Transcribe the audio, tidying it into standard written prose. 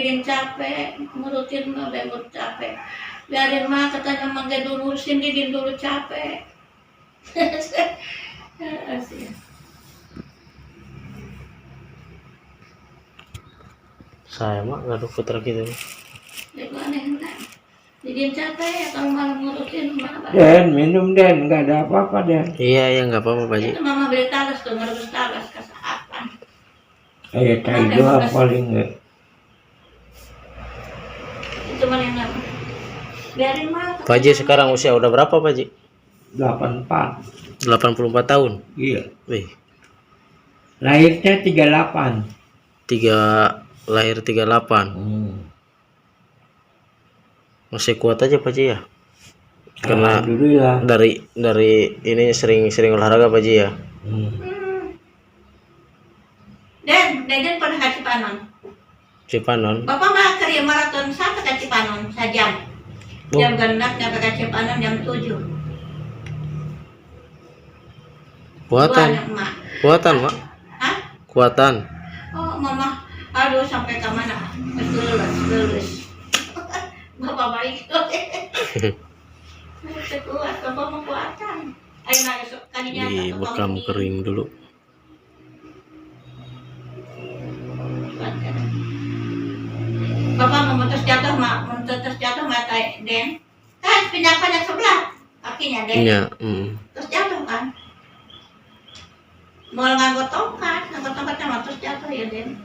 Din capek ngurutin mah, bebut capek. Biarin mah katanya mangga durusin, Din dulu capek. Saya mah nggak putar gitu. Itu aneh kan. Din capek kalau malam ngurutin mah. Den, minum Den, nggak ada apa-apa Den. Iya ya nggak apa-apa Pak Ji. Itu mama beli talas tuh, ngerebus talas kesehatan. Tai doang paling nggak. Itu mah yang nama. Biarin mah. Pak Ji sekarang usia udah berapa Pak Ji? 84. 84 tahun. Iya. Wih. Lahirnya 38. Lahir 38. Masih kuat aja Pak Ji ya? Karena Alhamdulillah. dari ini sering olahraga Pak Ji ya. Dan pada ke Cipanon. Cipanon. Bapak mah kerja maraton sampai ke Cipanon sajam. Jam genap nyampe ke Cipanon jam 7. Kuatan, Mak. Hah? Kuatan. Oh, mama, aduh sampai ke mana? Lulus. Bapak baik. Kuat, bapak mau kuatan. Ayo esok kalinya. Bekam kering dulu. Bapak mau terus jatuh Den. Kan pindah sebelah kakinya Den. Iya. Terus jatuh kan. Mau nganggo tongkat, terus jatuh ya Den.